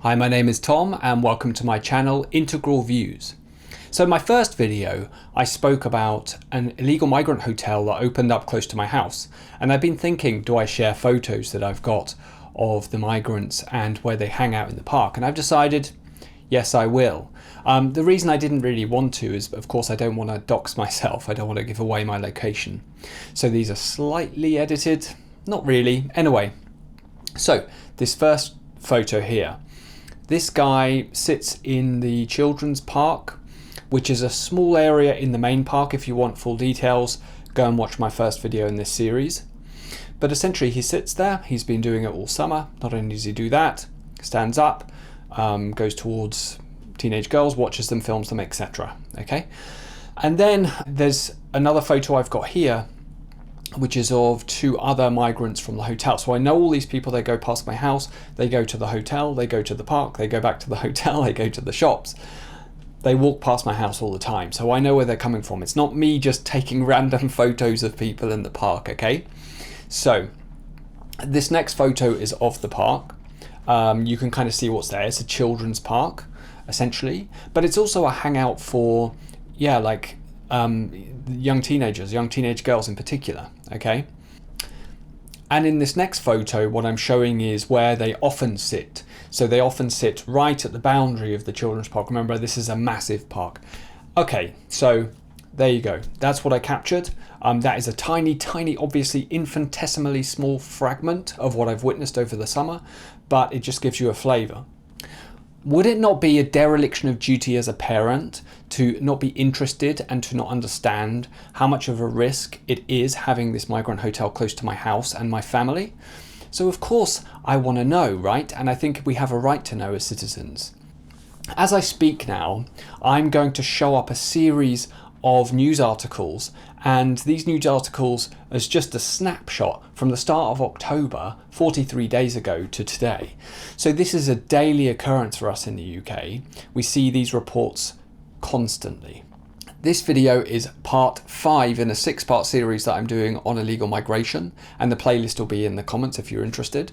Hi, my name is Tom and welcome to my channel Integral Views. So in my first video I spoke about an illegal migrant hotel that opened up close to my house, and I've been thinking, do I share photos that I've got of the migrants and where they hang out in the park, and I've decided yes I will. The reason I didn't really want to is, of course, I don't want to dox myself. I don't want to give away my location. So these are slightly edited, not really. Anyway, so this first photo here. This guy sits in the children's park, which is a small area in the main park. If you want full details, go and watch my first video in this series. But essentially he sits there. He's been doing it all summer. Not only does he do that, stands up, goes towards teenage girls, watches them, films them, etc. Okay, and then there's another photo I've got here, which is of two other migrants from the hotel. So I know all these people. They go past my house, they go to the hotel, they go to the park, they go back to the hotel, they go to the shops. They walk past my house all the time, so I know where they're coming from. It's not me just taking random photos of people in the park, okay? So this next photo is of the park. You can kind of see what's there. It's a children's park, essentially, but it's also a hangout for, yeah, like young teenagers, young teenage girls in particular, okay? And in this next photo, what I'm showing is where they often sit. So they often sit right at the boundary of the children's park. Remember, this is a massive park. Okay, so there you go. That's what I captured. That is a tiny, obviously infinitesimally small fragment of what I've witnessed over the summer, but it just gives you a flavour. Would it not be a dereliction of duty as a parent to not be interested and to not understand how much of a risk it is having this migrant hotel close to my house and my family? So of course I want to know, right? And I think we have a right to know as citizens. As I speak now, I'm going to show up a series of news articles, and these news articles is just a snapshot from the start of October, 43 days ago to today. So this is a daily occurrence for us in the UK. We see these reports constantly. This video is part 5 in a 6-part series that I'm doing on illegal migration, and the playlist will be in the comments if you're interested.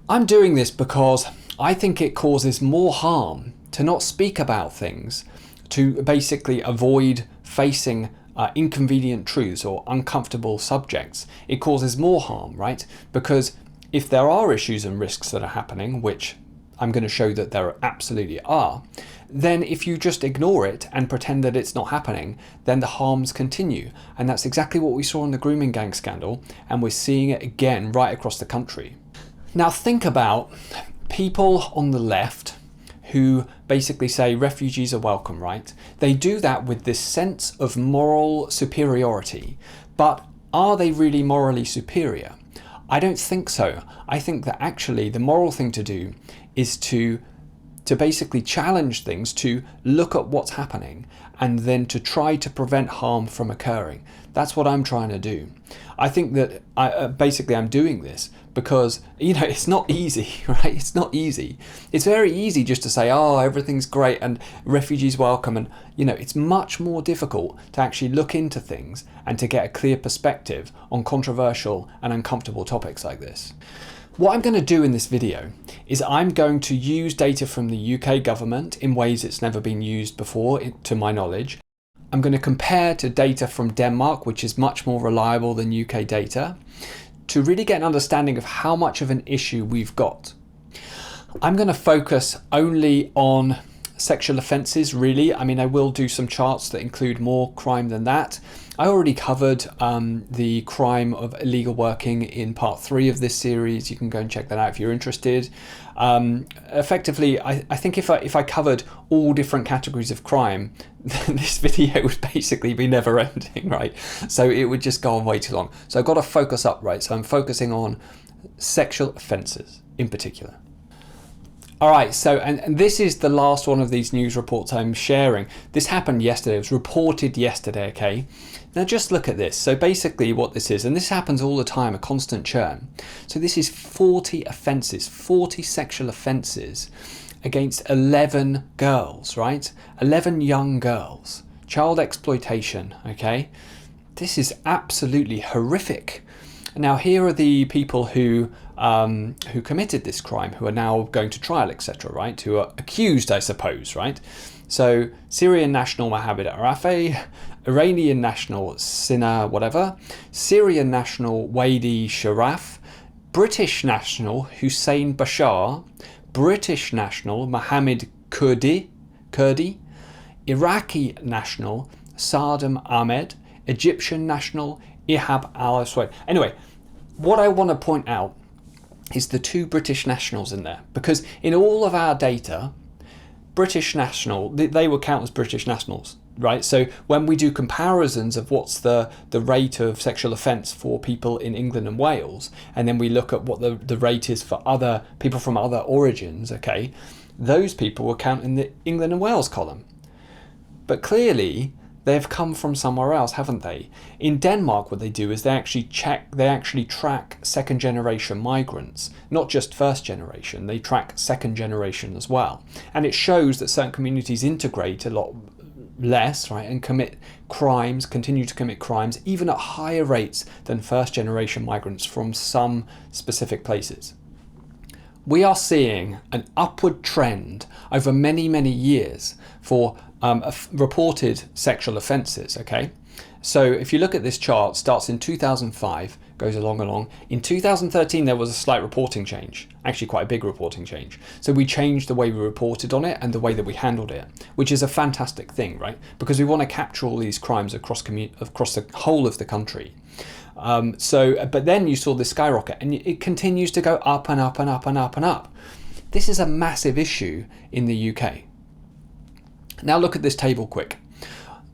I'm doing this because I think it causes more harm to not speak about things, to basically avoid facing inconvenient truths or uncomfortable subjects. It causes more harm, right? Because if there are issues and risks that are happening, which I'm going to show that there absolutely are, then if you just ignore it and pretend that it's not happening, then the harms continue. And that's exactly what we saw in the grooming gang scandal, and we're seeing it again right across the country. Now think about people on the left who basically say refugees are welcome, right? They do that with this sense of moral superiority, but are they really morally superior? I don't think so. I think that actually the moral thing to do is to basically challenge things, to look at what's happening, and then to try to prevent harm from occurring. That's what I'm trying to do. I think that I'm doing this because, you know, it's not easy, right? It's not easy. It's very easy just to say, oh, everything's great and refugees welcome. And, you know, it's much more difficult to actually look into things and to get a clear perspective on controversial and uncomfortable topics like this. What I'm going to do in this video is I'm going to use data from the UK government in ways it's never been used before, to my knowledge. I'm going to compare to data from Denmark, which is much more reliable than UK data, to really get an understanding of how much of an issue we've got. I'm going to focus only on sexual offences, really. I mean, I will do some charts that include more crime than that. I already covered the crime of illegal working in part 3 of this series. You can go and check that out if you're interested. Effectively, I think if I covered all different categories of crime, then this video would basically be never ending, right? So it would just go on way too long. So I've got to focus up, right? So I'm focusing on sexual offences in particular. All right, so and this is the last one of these news reports I'm sharing. This happened yesterday. It was reported yesterday, okay? Now just look at this. So basically what this is, and this happens all the time, a constant churn. So this is 40 offences, 40 sexual offences against 11 girls, right? 11 young girls. Child exploitation, okay? This is absolutely horrific. Now here are the people who committed this crime, who are now going to trial, etc., right? Who are accused, I suppose, right? So Syrian national Mohammed Arafeh, Iranian national Sina whatever, Syrian national Wadi Sharaf, British national Hussein Bashar, British national Mohammed Kurdi, Iraqi national Saddam Ahmed, Egyptian national Ihab al-Aswad. Anyway, what I want to point out is the 2 British nationals in there, because in all of our data, British national, they will count as British nationals, right? So when we do comparisons of what's the rate of sexual offence for people in England and Wales, and then we look at what the rate is for other people from other origins, okay, those people will count in the England and Wales column. But clearly, they've come from somewhere else, haven't they? In Denmark, what they do is they actually track second generation migrants, not just first generation, they track second generation as well. And it shows that certain communities integrate a lot less, right, and continue to commit crimes, even at higher rates than first generation migrants from some specific places. We are seeing an upward trend over many, many years for reported sexual offences, okay? So if you look at this chart, starts in 2005, goes along. In 2013, there was a slight reporting change, actually quite a big reporting change. So we changed the way we reported on it and the way that we handled it, which is a fantastic thing, right? Because we want to capture all these crimes across the whole of the country. But then you saw this skyrocket, and it continues to go up and up and up and up and up. This is a massive issue in the UK. Now look at this table quick.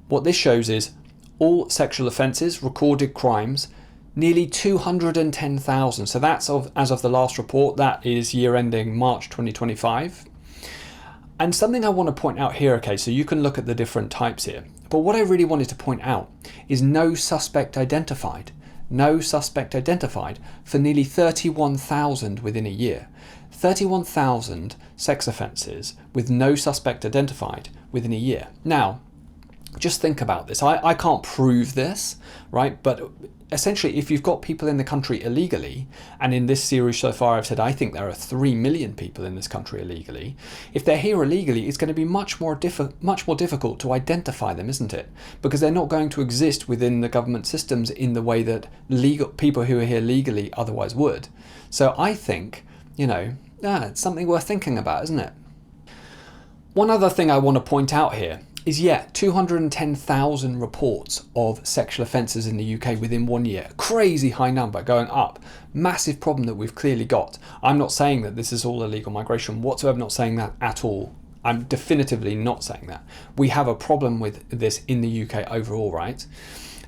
What this shows is all sexual offences, recorded crimes, nearly 210,000. So that's as of the last report, that is year ending March 2025. And something I want to point out here, okay, so you can look at the different types here. But what I really wanted to point out is no suspect identified. No suspect identified for nearly 31,000 within a year. 31,000 sex offences with no suspect identified within a year. Now, just think about this. I can't prove this, right? But essentially, if you've got people in the country illegally, and in this series so far I've said I think there are 3 million people in this country illegally, if they're here illegally, it's going to be much more difficult to identify them, isn't it? Because they're not going to exist within the government systems in the way that people who are here legally otherwise would. So I think, it's something worth thinking about, isn't it? One other thing I want to point out here is, 210,000 reports of sexual offences in the UK within 1 year. Crazy high number, going up. Massive problem that we've clearly got. I'm not saying that this is all illegal migration whatsoever, I'm not saying that at all. I'm definitively not saying that. We have a problem with this in the UK overall, right?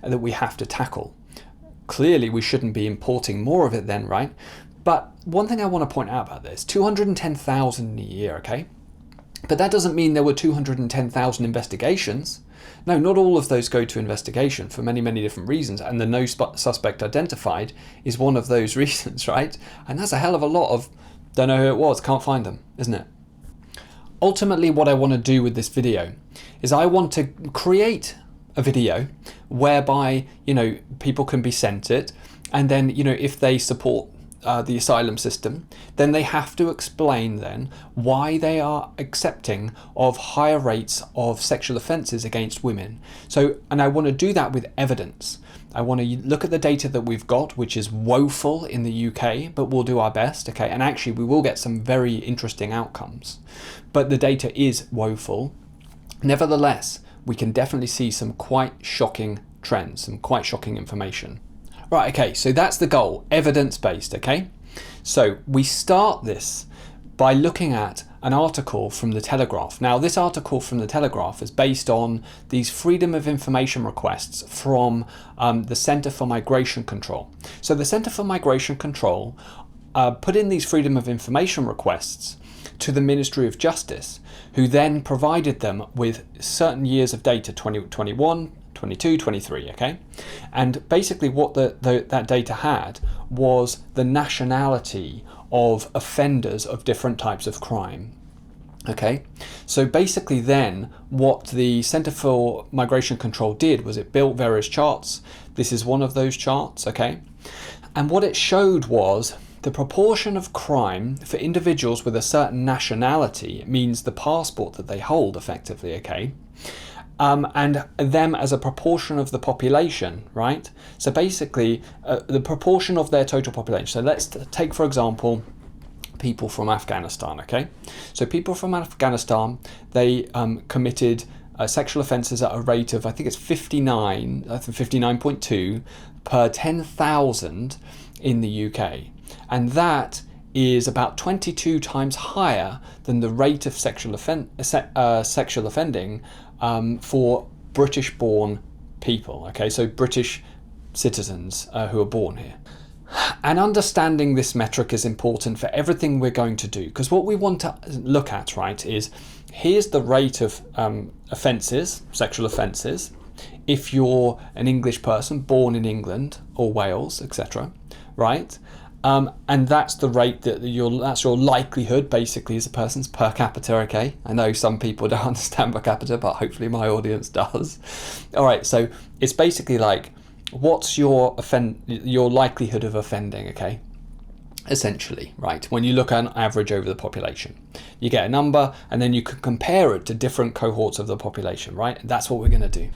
That we have to tackle. Clearly we shouldn't be importing more of it then, right? But one thing I want to point out about this, 210,000 in a year, okay? But that doesn't mean there were 210,000 investigations. No, not all of those go to investigation for many, many different reasons. And the no suspect identified is one of those reasons, right? And that's a hell of a lot of, don't know who it was, can't find them, isn't it? Ultimately, what I want to do with this video is I want to create a video whereby, people can be sent it. And then, if they support the asylum system, then they have to explain then why they are accepting of higher rates of sexual offences against women. And I want to do that with evidence. I want to look at the data that we've got, which is woeful in the UK, but we'll do our best, okay? And actually we will get some very interesting outcomes, but the data is woeful. Nevertheless, we can definitely see some quite shocking trends, some quite shocking information. Right, okay, so that's the goal, evidence-based, okay? So we start this by looking at an article from the Telegraph. Now, this article from the Telegraph is based on these freedom of information requests from the Centre for Migration Control. So the Centre for Migration Control put in these freedom of information requests to the Ministry of Justice, who then provided them with certain years of data, 2021, 22, 23, okay? And basically what that data had was the nationality of offenders of different types of crime, okay? So basically then what the Centre for Migration Control did was it built various charts. This is one of those charts, okay? And what it showed was the proportion of crime for individuals with a certain nationality, it means the passport that they hold effectively, okay? And them as a proportion of the population, right? So basically, the proportion of their total population. So let's take, for example, people from Afghanistan, okay? So people from Afghanistan, they committed sexual offences at a rate of, I think it's 59.2 per 10,000 in the UK. And that is about 22 times higher than the rate of sexual offending for British-born people, okay? So British citizens who are born here. And understanding this metric is important for everything we're going to do, because what we want to look at, right, is here's the rate of offences, sexual offences, if you're an English person born in England or Wales, etc., right? And that's the rate that that's your likelihood basically as a person's per capita, okay? I know some people don't understand per capita, but hopefully my audience does. All right, so it's basically like, what's your likelihood of offending, okay? Essentially, right? When you look at an average over the population, you get a number and then you can compare it to different cohorts of the population, right? And that's what we're going to do.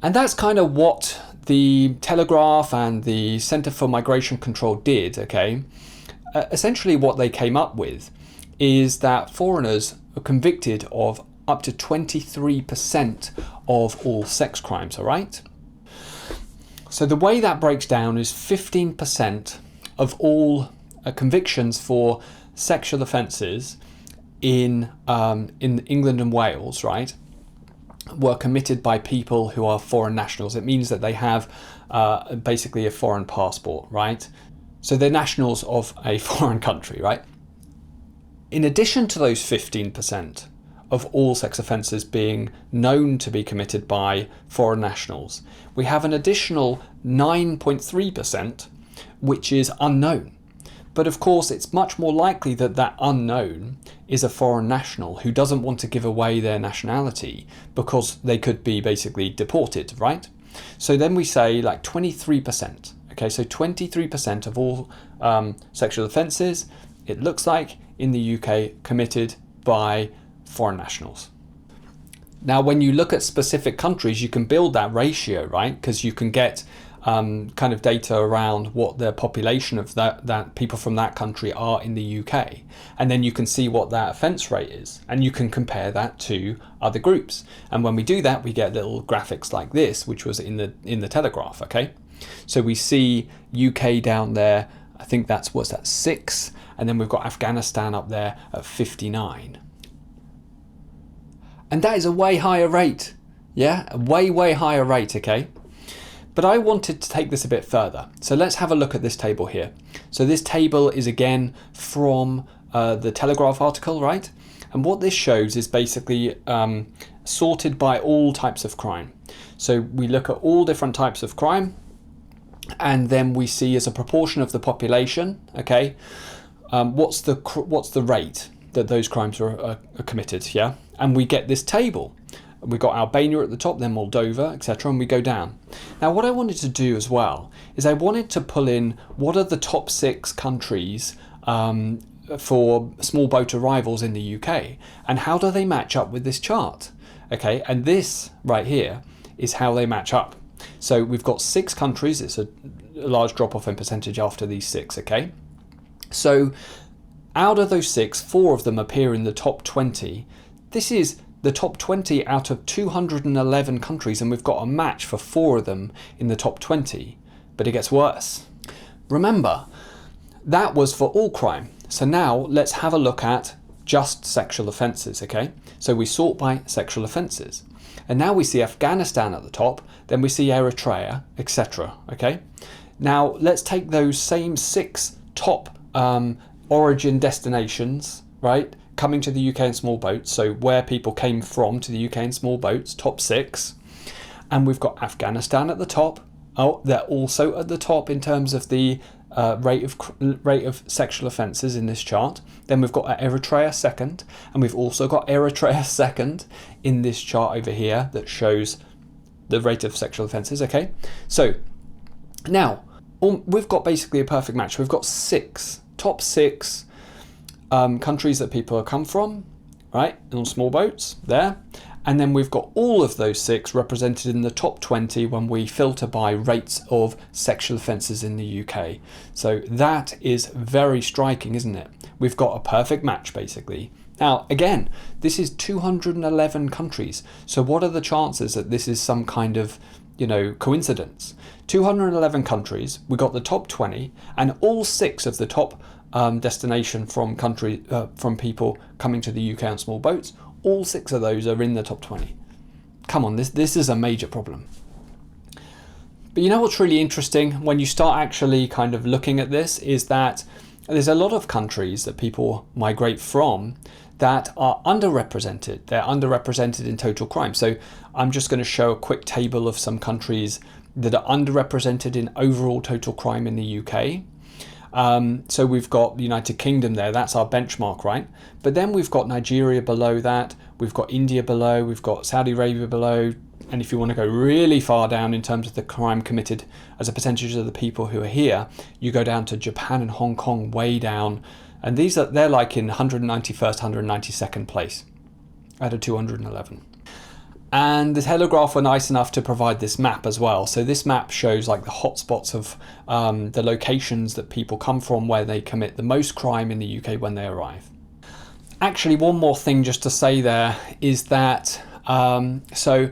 And that's kind of what the Telegraph and the Centre for Migration Control did, okay? Essentially what they came up with is that foreigners are convicted of up to 23% of all sex crimes, all right? So the way that breaks down is 15% of all convictions for sexual offences in England and Wales, right, were committed by people who are foreign nationals. It means that they have basically a foreign passport, right? So they're nationals of a foreign country, right? In addition to those 15% of all sex offences being known to be committed by foreign nationals, we have an additional 9.3% which is unknown. But of course, it's much more likely that that unknown is a foreign national who doesn't want to give away their nationality because they could be basically deported, right? So then we say like 23%. Okay, so 23% of all sexual offences, it looks like in the UK, committed by foreign nationals. Now, when you look at specific countries, you can build that ratio, right? Because you can get kind of data around what the population of that people from that country are in the UK, and then you can see what that offence rate is, and you can compare that to other groups. And when we do that, we get little graphics like this, which was in the Telegraph. Okay, so we see UK down there. I think that's 6, and then we've got Afghanistan up there at 59, and that is a way higher rate. Yeah, a way higher rate. Okay. But I wanted to take this a bit further. So let's have a look at this table here. So this table is again from the Telegraph article, right? And what this shows is basically sorted by all types of crime. So we look at all different types of crime, and then we see as a proportion of the population, okay, what's the rate that those crimes are committed, yeah? And we get this table. We've got Albania at the top, then Moldova, etc., and we go down. Now, what I wanted to do as well is I wanted to pull in what are the top 6 countries for small boat arrivals in the UK, and how do they match up with this chart? Okay, and this right here is how they match up. So we've got 6 countries. It's a large drop-off in percentage after these 6, okay? So out of those 6, 4 of them appear in the top 20. This is the top 20 out of 211 countries, and we've got a match for 4 of them in the top 20. But it gets worse. Remember, that was for all crime. So now let's have a look at just sexual offences, okay? So we sort by sexual offences. And now we see Afghanistan at the top, then we see Eritrea, etc., okay? Now let's take those same 6 top origin destinations, right? Coming to the UK in small boats, so where people came from to the UK in small boats, top 6. And we've got Afghanistan at the top. Oh, they're also at the top in terms of the rate of sexual offences in this chart. Then we've got Eritrea second, and we've also got Eritrea second in this chart over here that shows the rate of sexual offences, okay? So now, we've got basically a perfect match. We've got top six countries that people have come from, right, on small boats there. And then we've got all of those 6 represented in the top 20 when we filter by rates of sexual offences in the UK. So that is very striking, isn't it? We've got a perfect match, basically. Now, again, this is 211 countries. So what are the chances that this is some kind of, coincidence? 211 countries, we got the top 20, and all 6 of the top destination from people coming to the UK on small boats, all 6 of those are in the top 20. Come on, this is a major problem. But you know what's really interesting when you start actually kind of looking at this is that there's a lot of countries that people migrate from that are underrepresented. They're underrepresented in total crime. So I'm just going to show a quick table of some countries that are underrepresented in overall total crime in the UK. So we've got the United Kingdom there, that's our benchmark, right? But then we've got Nigeria below that, we've got India below, we've got Saudi Arabia below, and if you want to go really far down in terms of the crime committed as a percentage of the people who are here, you go down to Japan and Hong Kong way down, and they're like in 191st, 192nd place out of 211. And the Telegraph were nice enough to provide this map as well. So this map shows like the hotspots of the locations that people come from where they commit the most crime in the UK when they arrive. Actually, one more thing just to say there is that, so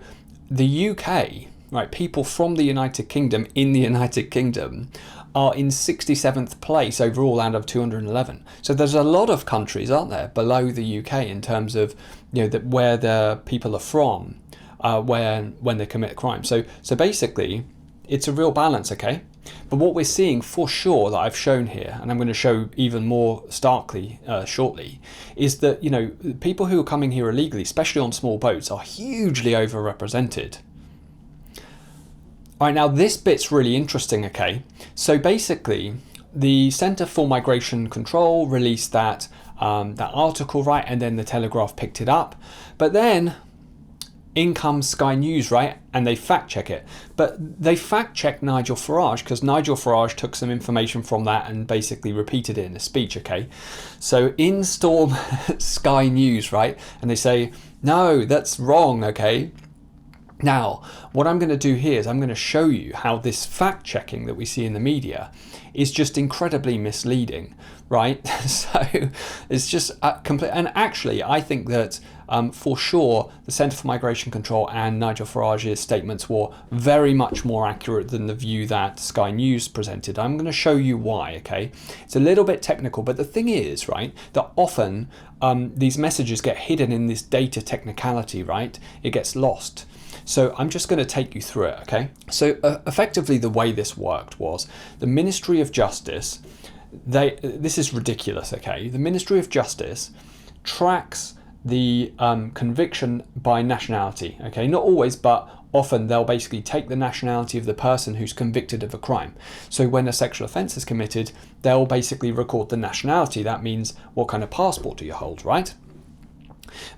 the UK, right, people from the United Kingdom in the United Kingdom are in 67th place overall out of 211. So there's a lot of countries, aren't there, below the UK in terms of, where the people are from. When they commit a crime. So basically, it's a real balance, okay? But what we're seeing for sure that I've shown here, and I'm going to show even more starkly shortly, is that, people who are coming here illegally, especially on small boats, are hugely overrepresented. All right, now this bit's really interesting, okay? So basically, the Centre for Migration Control released that article, right? And then the Telegraph picked it up. But then in comes Sky News, right? And they fact check it. But they fact checked Nigel Farage because Nigel Farage took some information from that and basically repeated it in a speech, okay? So in storm Sky News, right? And they say, no, that's wrong, okay? Now, what I'm going to do here is I'm going to show you how this fact checking that we see in the media is just incredibly misleading, right? So it's just complete. And actually, I think that for sure, the Centre for Migration Control and Nigel Farage's statements were very much more accurate than the view that Sky News presented. I'm going to show you why, okay? It's a little bit technical, but the thing is, right, that often these messages get hidden in this data technicality, right? It gets lost. So I'm just going to take you through it, okay? So effectively the way this worked was the Ministry of Justice, this is ridiculous, okay? The Ministry of Justice tracks the conviction by nationality, okay? Not always, but often they'll basically take the nationality of the person who's convicted of a crime. So when a sexual offence is committed, they'll basically record the nationality. That means what kind of passport do you hold, right?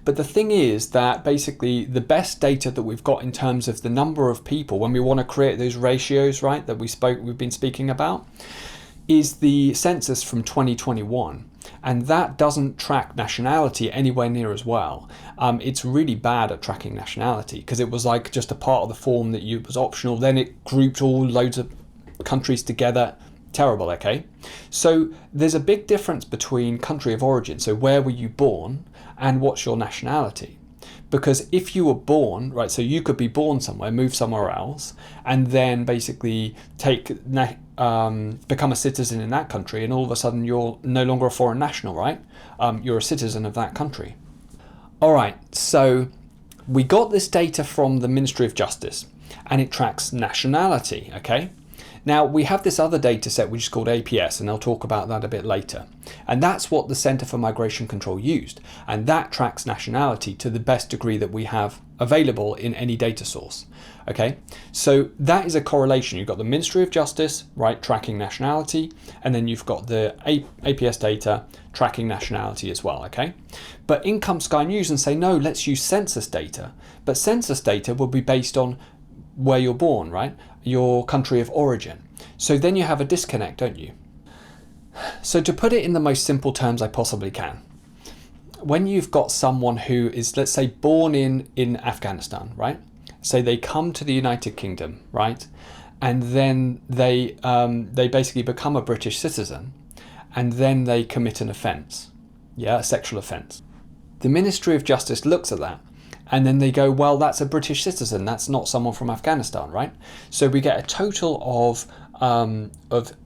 But the thing is that basically the best data that we've got in terms of the number of people when we want to create those ratios, right, that we've been speaking about, is the census from 2021. And that doesn't track nationality anywhere near as well. It's really bad at tracking nationality because it was like just a part of the form that was optional. Then it grouped all loads of countries together. Terrible, okay? So there's a big difference between country of origin, so where were you born, and what's your nationality. Because if you were born, right, so you could be born somewhere, move somewhere else, and then basically become a citizen in that country, and all of a sudden you're no longer a foreign national, right? You're a citizen of that country. All right, so we got this data from the Ministry of Justice, and it tracks nationality, okay? Now, we have this other data set which is called APS, and I'll talk about that a bit later. And that's what the Centre for Migration Control used. And that tracks nationality to the best degree that we have available in any data source. Okay, so that is a correlation. You've got the Ministry of Justice, right, tracking nationality, and then you've got the APS data tracking nationality as well, okay? But in comes Sky News and say, no, let's use census data. But census data will be based on where you're born, right? Your country of origin. So then you have a disconnect, don't you? So to put it in the most simple terms I possibly can, when you've got someone who is, let's say, born in Afghanistan, right? Say they come to the United Kingdom, right? And then they basically become a British citizen, and then they commit an offence, a sexual offence. The Ministry of Justice looks at that, and then they go, well, that's a British citizen, that's not someone from Afghanistan, right? So we get a total of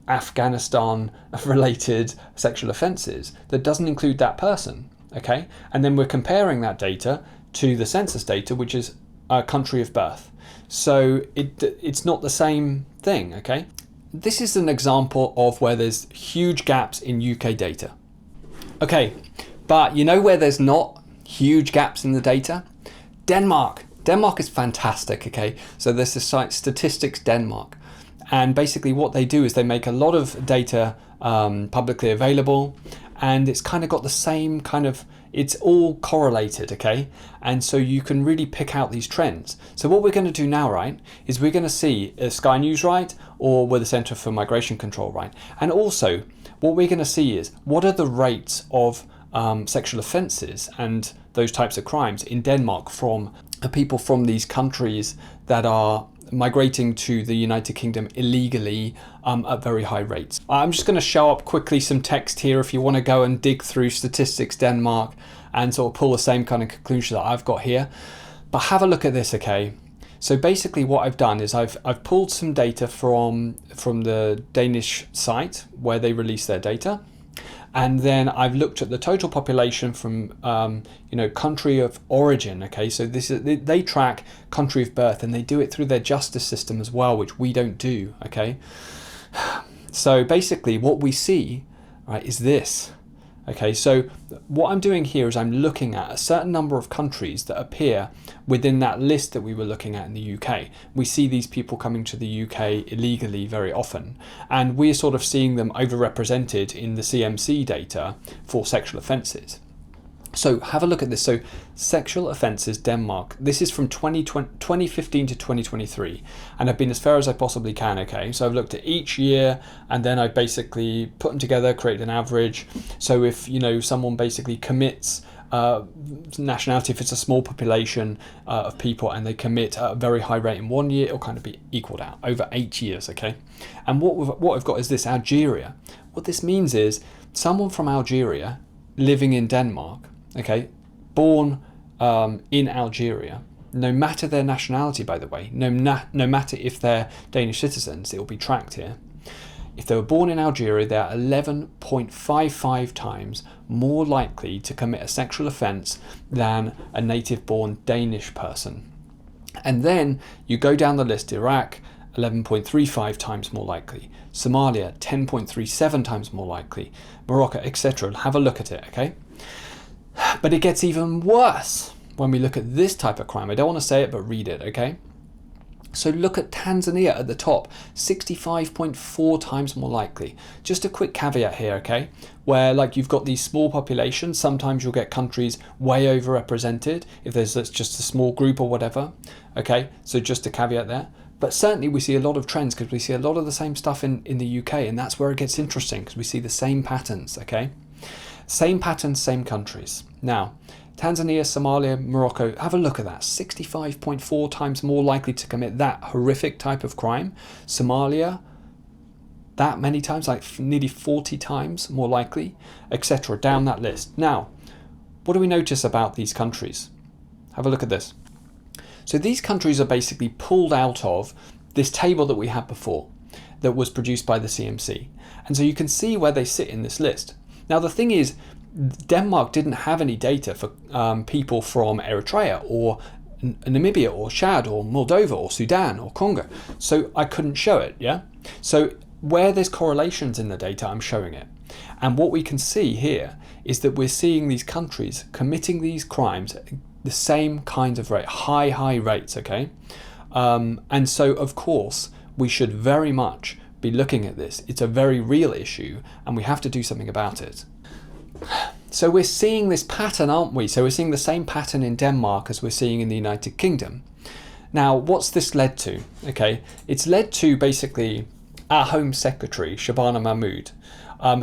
Afghanistan-related sexual offences that doesn't include that person, okay? And then we're comparing that data to the census data, which is a country of birth. So it's not the same thing, okay? This is an example of where there's huge gaps in UK data. Okay, but you know where there's not huge gaps in the data? Denmark. Denmark is fantastic, okay? So there's this site, Statistics Denmark. And basically what they do is they make a lot of data publicly available, and it's kind of got the same kind of, it's all correlated, okay? And so you can really pick out these trends. So what we're going to do now, right, is we're going to see Sky News, right, or with the Centre for Migration Control, right? And also what we're going to see is what are the rates of sexual offences and those types of crimes in Denmark from people from these countries that are migrating to the United Kingdom illegally at very high rates. I'm just going to show up quickly some text here if you want to go and dig through Statistics Denmark and sort of pull the same kind of conclusion that I've got here. But have a look at this, okay? So basically what I've done is I've pulled some data from the Danish site where they release their data. And then I've looked at the total population from, country of origin. Okay, so they track country of birth, and they do it through their justice system as well, which we don't do. Okay, so basically what we see, right, is this. Okay, so what I'm doing here is I'm looking at a certain number of countries that appear within that list that we were looking at in the UK. We see these people coming to the UK illegally very often, and we're sort of seeing them overrepresented in the CMC data for sexual offences. So have a look at this. So sexual offences Denmark, this is from 2015 to 2023, and I've been as fair as I possibly can, okay? So I've looked at each year, and then I've basically put them together, created an average. So if, someone basically commits nationality, if it's a small population of people and they commit at a very high rate in 1 year, it'll kind of be equaled out over 8 years, okay? And what I've got is this, Algeria. What this means is someone from Algeria living in Denmark, okay, born in Algeria, no matter their nationality, by the way, no matter if they're Danish citizens, it will be tracked here. If they were born in Algeria, they're 11.55 times more likely to commit a sexual offence than a native-born Danish person. And then you go down the list, Iraq, 11.35 times more likely, Somalia, 10.37 times more likely, Morocco, etc. Have a look at it, okay? But it gets even worse when we look at this type of crime. I don't want to say it, but read it, okay? So look at Tanzania at the top, 65.4 times more likely. Just a quick caveat here, okay? Where you've got these small populations, sometimes you'll get countries way overrepresented if there's just a small group or whatever, okay? So just a caveat there. But certainly we see a lot of trends because we see a lot of the same stuff in the UK, and that's where it gets interesting because we see the same patterns, okay? Same patterns, same countries. Now, Tanzania, Somalia, Morocco, have a look at that. 65.4 times more likely to commit that horrific type of crime. Somalia, that many times, nearly 40 times more likely, etc. down that list. Now, what do we notice about these countries? Have a look at this. So these countries are basically pulled out of this table that we had before that was produced by the CMC. And so you can see where they sit in this list. Now, the thing is, Denmark didn't have any data for people from Eritrea or Namibia or Chad or Moldova or Sudan or Congo. So I couldn't show it, yeah? So where there's correlations in the data, I'm showing it. And what we can see here is that we're seeing these countries committing these crimes at the same kind of rate, high rates, okay? And so, of course, we should very much be looking at this. It's a very real issue, and we have to do something about it. So we're seeing this pattern, aren't we? So we're seeing the same pattern in Denmark as we're seeing in the United Kingdom. Now, what's this led to? Okay, it's led to basically our Home Secretary, Shabana Mahmood,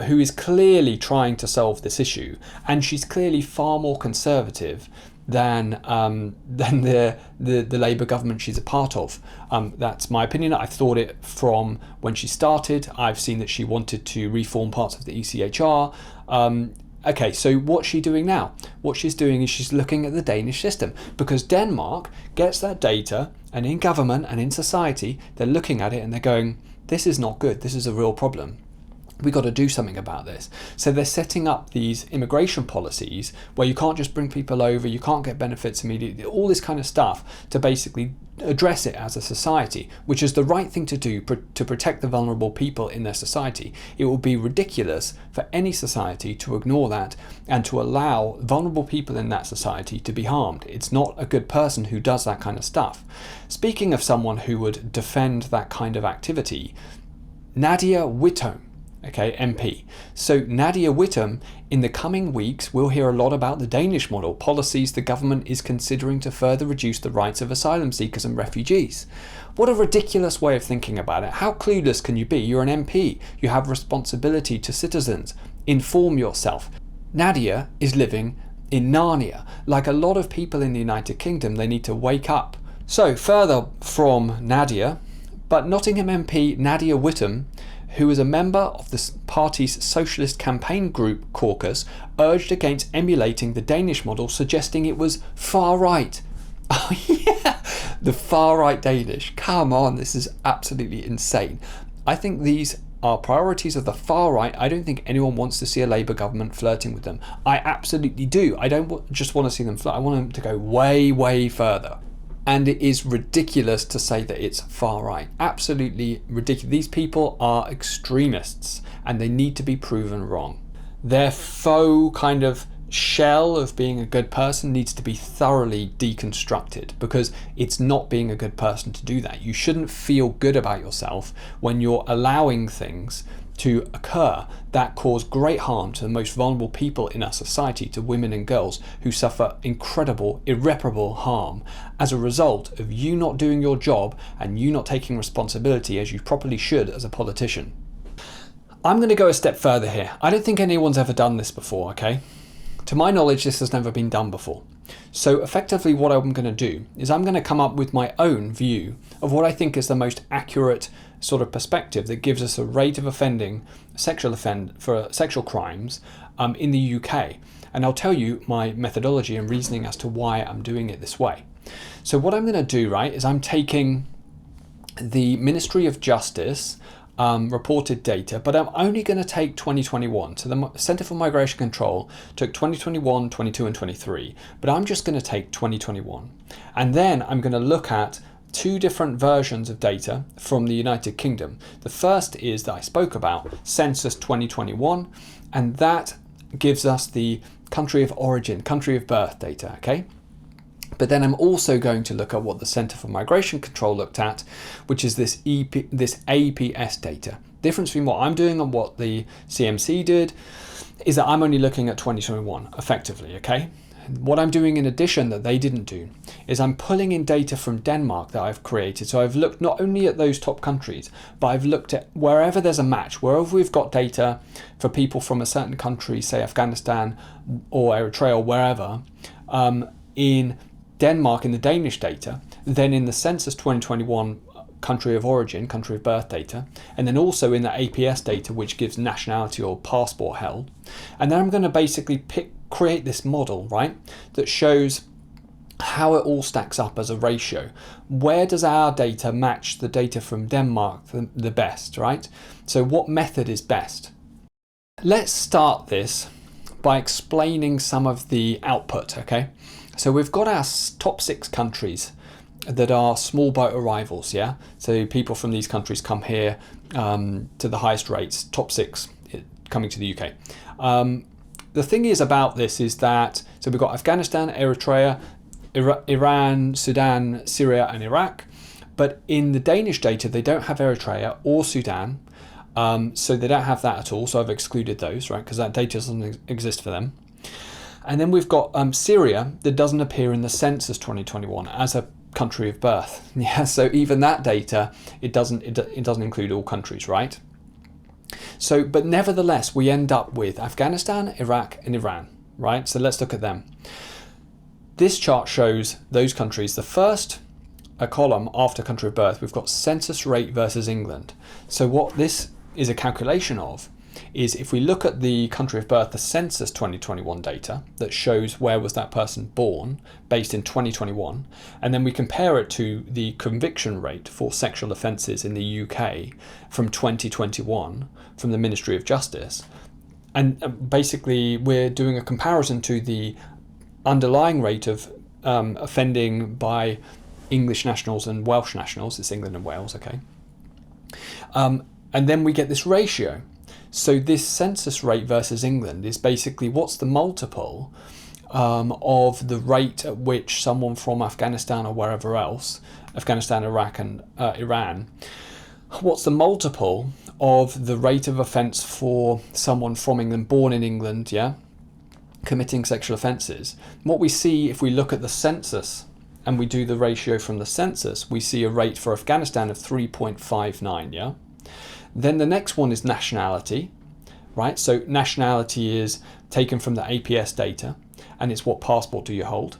who is clearly trying to solve this issue, and she's clearly far more conservative than the Labour government she's a part of. That's my opinion. I thought it from when she started. I've seen that she wanted to reform parts of the ECHR. Okay, so what's she doing now? What she's doing is she's looking at the Danish system, because Denmark gets that data, and in government and in society, they're looking at it and they're going, this is not good, this is a real problem. We got to do something about this. So they're setting up these immigration policies where you can't just bring people over, you can't get benefits immediately, all this kind of stuff to basically address it as a society, which is the right thing to do to protect the vulnerable people in their society. It would be ridiculous for any society to ignore that and to allow vulnerable people in that society to be harmed. It's not a good person who does that kind of stuff. Speaking of someone who would defend that kind of activity, Nadia Whittome. Okay, MP. So Nadia Whittome, in the coming weeks, we'll hear a lot about the Danish model, policies the government is considering to further reduce the rights of asylum seekers and refugees. What a ridiculous way of thinking about it. How clueless can you be? You're an MP. You have responsibility to citizens. Inform yourself. Nadia is living in Narnia. Like a lot of people in the United Kingdom, they need to wake up. So further from Nadia, but Nottingham MP Nadia Whittome, who is a member of the party's Socialist Campaign Group caucus, urged against emulating the Danish model, suggesting it was far-right. Oh yeah, the far-right Danish. Come on, this is absolutely insane. I think these are priorities of the far-right. I don't think anyone wants to see a Labour government flirting with them. I absolutely do. I don't just want to see them flirt. I want them to go way, way further. And it is ridiculous to say that it's far right. Absolutely ridiculous. These people are extremists and they need to be proven wrong. Their faux kind of shell of being a good person needs to be thoroughly deconstructed, because it's not being a good person to do that. You shouldn't feel good about yourself when you're allowing things to occur that cause great harm to the most vulnerable people in our society, to women and girls who suffer incredible, irreparable harm as a result of you not doing your job and you not taking responsibility as you properly should as a politician. I'm going to go a step further here. I don't think anyone's ever done this before, okay? To my knowledge, this has never been done before. So effectively what I'm going to do is I'm going to come up with my own view of what I think is the most accurate sort of perspective that gives us a rate of offending for sexual crimes in the UK. And I'll tell you my methodology and reasoning as to why I'm doing it this way. So what I'm going to do, right, is I'm taking the Ministry of Justice reported data, but I'm only going to take 2021. So the Centre for Migration Control took 2021, 22 and 23, but I'm just going to take 2021. And then I'm going to look at two different versions of data from the United Kingdom. The first is that I spoke about, Census 2021, and that gives us the country of origin, country of birth data, okay? But then I'm also going to look at what the Centre for Migration Control looked at, which is this APS data. The difference between what I'm doing and what the CMC did is that I'm only looking at 2021 effectively, okay? What I'm doing in addition that they didn't do is I'm pulling in data from Denmark that I've created. So I've looked not only at those top countries, but I've looked at wherever there's a match, wherever we've got data for people from a certain country, say Afghanistan or Eritrea or wherever, in Denmark in the Danish data, then in the Census 2021 country of origin, country of birth data, and then also in the APS data, which gives nationality or passport held. And then I'm going to basically create this model, right, that shows how it all stacks up as a ratio. Where does our data match the data from Denmark the best, right? So what method is best? Let's start this by explaining some of the output, okay? So we've got our top 6 countries that are small boat arrivals, yeah? So people from these countries come here to the highest rates, top 6 coming to the UK. The thing is about this is that, so we've got Afghanistan, Eritrea, Iran, Sudan, Syria and Iraq. But in the Danish data, they don't have Eritrea or Sudan. So they don't have that at all. So I've excluded those, right? Because that data doesn't exist for them. And then we've got Syria that doesn't appear in the Census 2021 as a country of birth. Yeah, so even that data, it doesn't include all countries, right? So, but nevertheless, we end up with Afghanistan, Iraq, and Iran, right? So let's look at them. This chart shows those countries. The first column after country of birth, we've got census rate versus England. So what this is a calculation of is if we look at the country of birth, the census 2021 data that shows where was that person born based in 2021, and then we compare it to the conviction rate for sexual offences in the UK from 2021 from the Ministry of Justice. And basically we're doing a comparison to the underlying rate of offending by English nationals and Welsh nationals. It's England and Wales, okay? And then we get this ratio. So this census rate versus England is basically what's the multiple of the rate at which someone from Afghanistan or wherever else, Afghanistan, Iraq and Iran, what's the multiple of the rate of offence for someone from England, born in England, yeah, committing sexual offences. What we see if we look at the census and we do the ratio from the census, we see a rate for Afghanistan of 3.59, yeah? Then the next one is nationality, right? So nationality is taken from the APS data and it's what passport do you hold.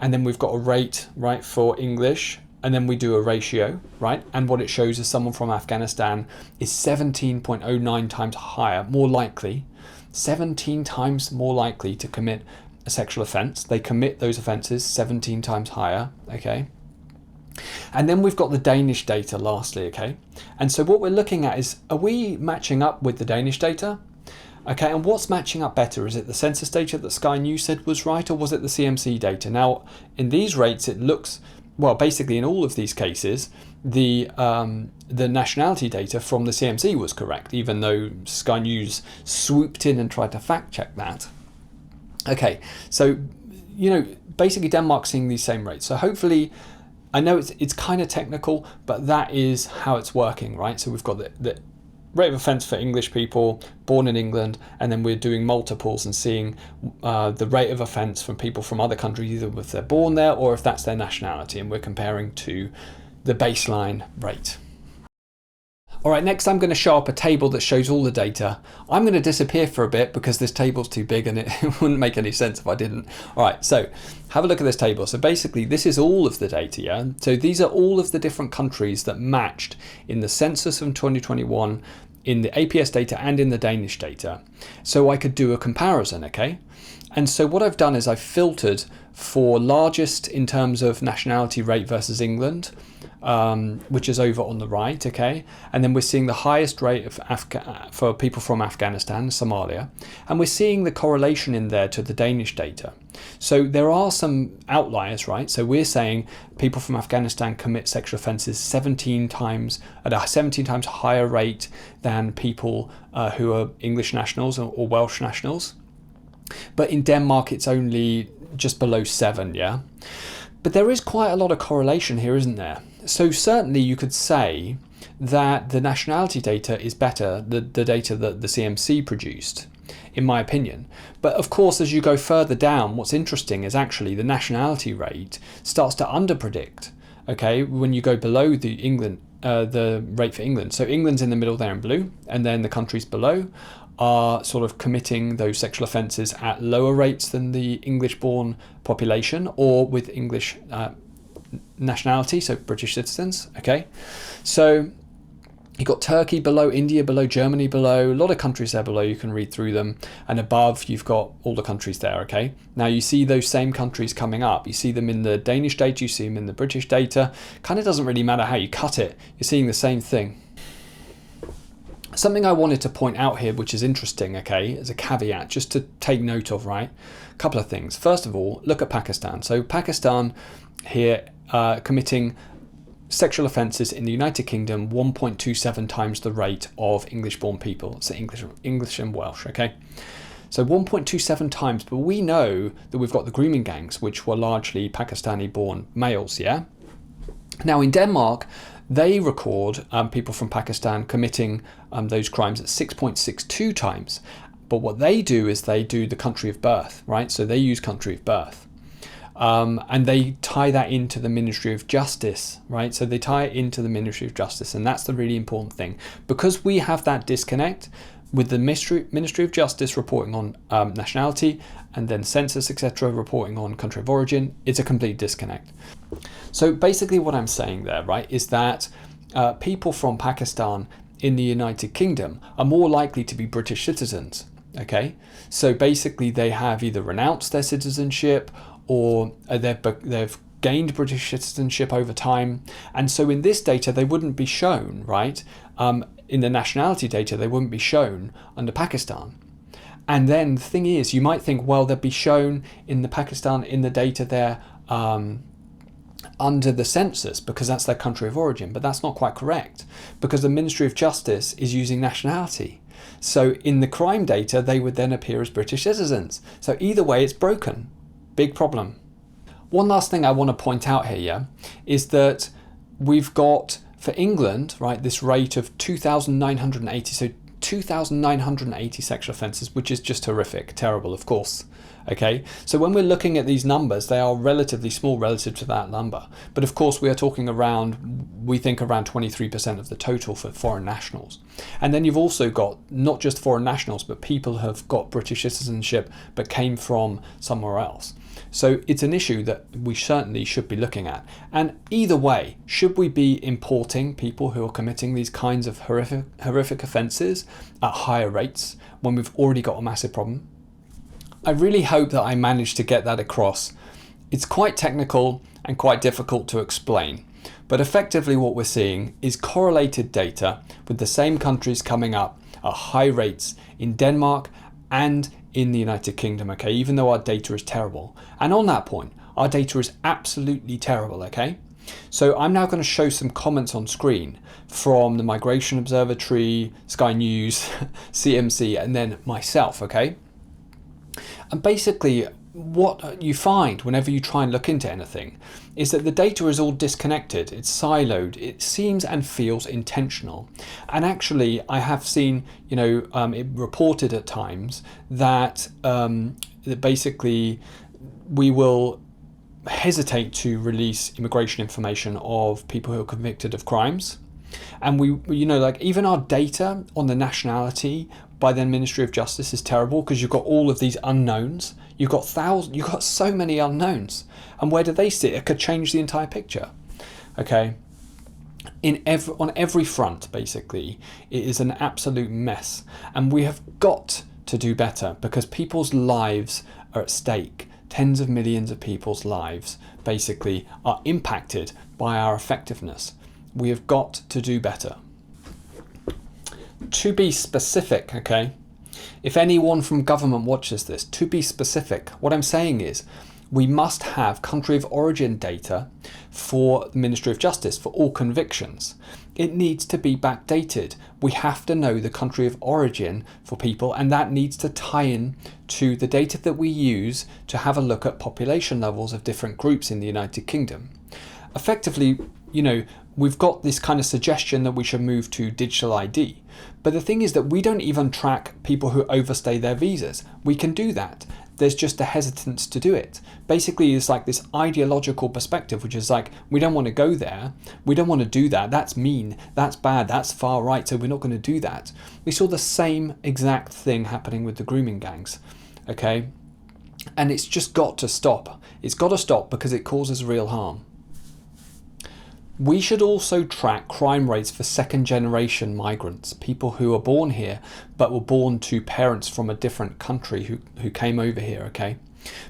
And then we've got a rate, right, for English, and then we do a ratio, right? And what it shows is someone from Afghanistan is 17.09 times higher, more likely, 17 times more likely to commit a sexual offence. They commit those offences 17 times higher, okay? And then we've got the Danish data lastly, okay? And so what we're looking at is, are we matching up with the Danish data? Okay, and what's matching up better? Is it the census data that Sky News said was right, or was it the CMC data? Now, in these rates, it looks, well, basically in all of these cases, the nationality data from the CMC was correct, even though Sky News swooped in and tried to fact check that. Okay, so, you know, basically Denmark's seeing these same rates. So hopefully, I know it's kind of technical, but that is how it's working, right? So we've got the rate of offence for English people born in England, and then we're doing multiples and seeing the rate of offence from people from other countries, either if they're born there or if that's their nationality, and we're comparing to the baseline rate. All right, next I'm going to show up a table that shows all the data. I'm going to disappear for a bit because this table's too big and it wouldn't make any sense if I didn't. All right, so have a look at this table. So basically this is all of the data, yeah? So these are all of the different countries that matched in the census of 2021, in the APS data and in the Danish data. So I could do a comparison, okay? And so what I've done is I've filtered for largest in terms of nationality rate versus England, which is over on the right, okay? And then we're seeing the highest rate of for people from Afghanistan, Somalia, and we're seeing the correlation in there to the Danish data. So there are some outliers, right? So we're saying people from Afghanistan commit sexual offences 17 times at a 17 times higher rate than people who are English nationals or Welsh nationals. But in Denmark, it's only just below 7, yeah? But there is quite a lot of correlation here, isn't there? So certainly you could say that the nationality data is better, the data that the CMC produced, in my opinion. But of course, as you go further down, what's interesting is actually the nationality rate starts to underpredict, okay, when you go below the rate for England. So England's in the middle there in blue, and then the countries below are sort of committing those sexual offences at lower rates than the English-born population or with English nationality, so British citizens, okay? So you've got Turkey below, India below, Germany below, a lot of countries there below, you can read through them, and above you've got all the countries there, okay? Now you see those same countries coming up, you see them in the Danish data, you see them in the British data, kind of doesn't really matter how you cut it, you're seeing the same thing. Something I wanted to point out here, which is interesting, okay, as a caveat, just to take note of, right? A couple of things. First of all, look at Pakistan. So Pakistan here committing sexual offences in the United Kingdom 1.27 times the rate of English-born people, so English and Welsh, okay? So 1.27 times, but we know that we've got the grooming gangs, which were largely Pakistani-born males, yeah? Now in Denmark, they record people from Pakistan committing those crimes at 6.62 times. But what they do is they do the country of birth, right? So they use country of birth. And they tie that into the Ministry of Justice, right? So they tie it into the Ministry of Justice, and that's the really important thing. Because we have that disconnect with the Ministry of Justice reporting on nationality, and then census, etc., reporting on country of origin, it's a complete disconnect. So basically what I'm saying there, right, is that people from Pakistan in the United Kingdom are more likely to be British citizens, okay? So basically they have either renounced their citizenship or they've gained British citizenship over time. And so in this data, they wouldn't be shown, right? In the nationality data, they wouldn't be shown under Pakistan. And then the thing is, you might think, well, they'd be shown in the Pakistan in the data there under the census because that's their country of origin. But that's not quite correct because the Ministry of Justice is using nationality. So in the crime data, they would then appear as British citizens. So either way, it's broken. Big problem. One last thing I want to point out here is that we've got, for England, right, this rate of 2,980, so 2,980 sexual offences, which is just horrific, terrible, of course. Okay, so when we're looking at these numbers, they are relatively small relative to that number. But of course, we are talking around, we think around 23% of the total for foreign nationals. And then you've also got not just foreign nationals, but people who have got British citizenship but came from somewhere else. So it's an issue that we certainly should be looking at. And either way, should we be importing people who are committing these kinds of horrific offences at higher rates when we've already got a massive problem? I really hope that I managed to get that across. It's quite technical and quite difficult to explain, but effectively what we're seeing is correlated data with the same countries coming up at high rates in Denmark and in the United Kingdom, okay, even though our data is terrible. And on that point, our data is absolutely terrible, okay? So I'm now going to show some comments on screen from the Migration Observatory, Sky News, CMC, and then myself, okay? And basically what you find whenever you try and look into anything is that the data is all disconnected, it's siloed, it seems and feels intentional. And actually I have seen, it reported at times that, that basically we will hesitate to release immigration information of people who are convicted of crimes. And we like even our data on the nationality by the Ministry of Justice is terrible because you've got all of these unknowns. You've got so many unknowns. And where do they sit? It could change the entire picture. Okay. On every front, basically, it is an absolute mess. And we have got to do better because people's lives are at stake. Tens of millions of people's lives basically are impacted by our effectiveness. We have got to do better. To be specific, okay, if anyone from government watches this, to be specific, what I'm saying is we must have country of origin data for the Ministry of Justice for all convictions. It needs to be backdated. We have to know the country of origin for people, and that needs to tie in to the data that we use to have a look at population levels of different groups in the United Kingdom. Effectively, we've got this kind of suggestion that we should move to digital ID. But the thing is that we don't even track people who overstay their visas. We can do that. There's just a hesitance to do it. Basically, it's like this ideological perspective, which is like, we don't want to go there. We don't want to do that. That's mean. That's bad. That's far right. So we're not going to do that. We saw the same exact thing happening with the grooming gangs. Okay. And it's just got to stop. It's got to stop because it causes real harm. We should also track crime rates for second generation migrants, people who are born here but were born to parents from a different country who came over here, okay?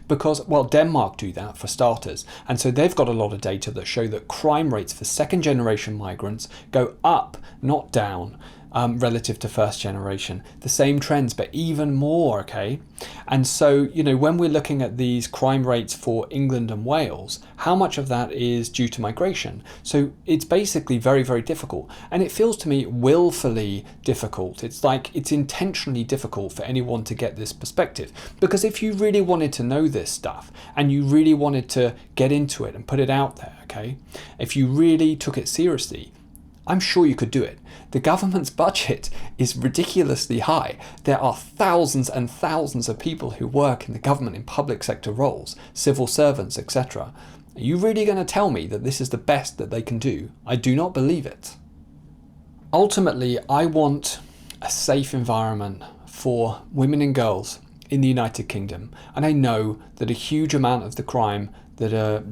Because, well, Denmark do that for starters, and so they've got a lot of data that show that crime rates for second generation migrants go up, not down, relative to first generation. The same trends, but even more, okay? And so, when we're looking at these crime rates for England and Wales, how much of that is due to migration? So it's basically very, very difficult. And it feels to me willfully difficult. It's like it's intentionally difficult for anyone to get this perspective. Because if you really wanted to know this stuff and you really wanted to get into it and put it out there, okay? If you really took it seriously, I'm sure you could do it. The government's budget is ridiculously high. There are thousands and thousands of people who work in the government in public sector roles, civil servants, etc. Are you really going to tell me that this is the best that they can do? I do not believe it. Ultimately, I want a safe environment for women and girls in the United Kingdom. And I know that a huge amount of the crime that are,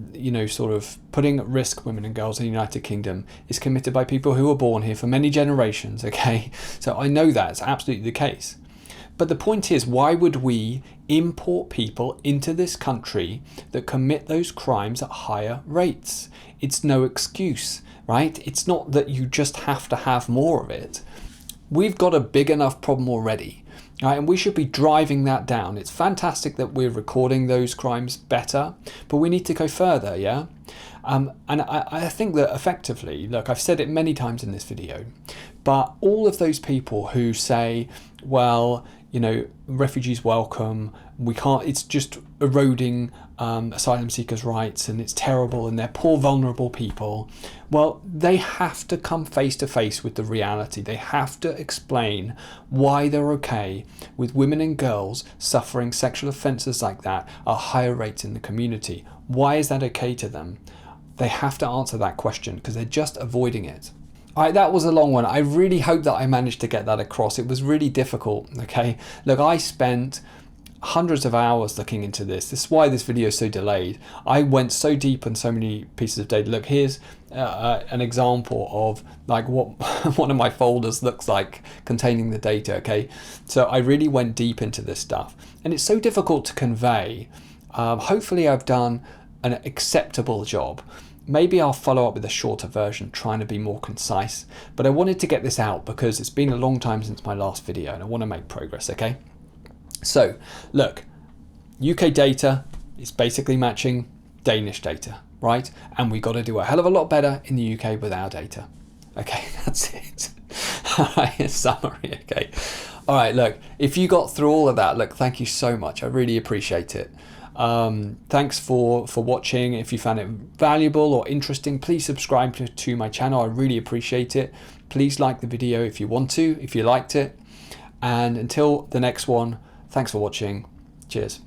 sort of putting at risk women and girls in the United Kingdom is committed by people who were born here for many generations, okay? So I know that's absolutely the case. But the point is, why would we import people into this country that commit those crimes at higher rates? It's no excuse, right? It's not that you just have to have more of it. We've got a big enough problem already. Right, and we should be driving that down. It's fantastic that we're recording those crimes better, but we need to go further, yeah? And I think that effectively, look, I've said it many times in this video, but all of those people who say, well, refugees welcome, we can't, it's just eroding asylum seekers' rights and it's terrible and they're poor, vulnerable people. Well, they have to come face to face with the reality. They have to explain why they're okay with women and girls suffering sexual offences like that at higher rates in the community. Why is that okay to them? They have to answer that question because they're just avoiding it. All right, that was a long one. I really hope that I managed to get that across. It was really difficult, okay? Look, I spent hundreds of hours looking into this. This is why this video is so delayed. I went so deep on so many pieces of data. Look, here's an example of like what one of my folders looks like containing the data, okay? So I really went deep into this stuff. And it's so difficult to convey. Hopefully I've done an acceptable job. Maybe I'll follow up with a shorter version, trying to be more concise. But I wanted to get this out because it's been a long time since my last video and I want to make progress, okay? So, look, UK data is basically matching Danish data, right? And we got to do a hell of a lot better in the UK with our data. Okay, that's it. All right, summary, okay. All right, look, if you got through all of that, look, thank you so much. I really appreciate it. Thanks for watching. If you found it valuable or interesting, please subscribe to my channel. I really appreciate it. Please like the video if you want to, if you liked it. And until the next one, thanks for watching. Cheers.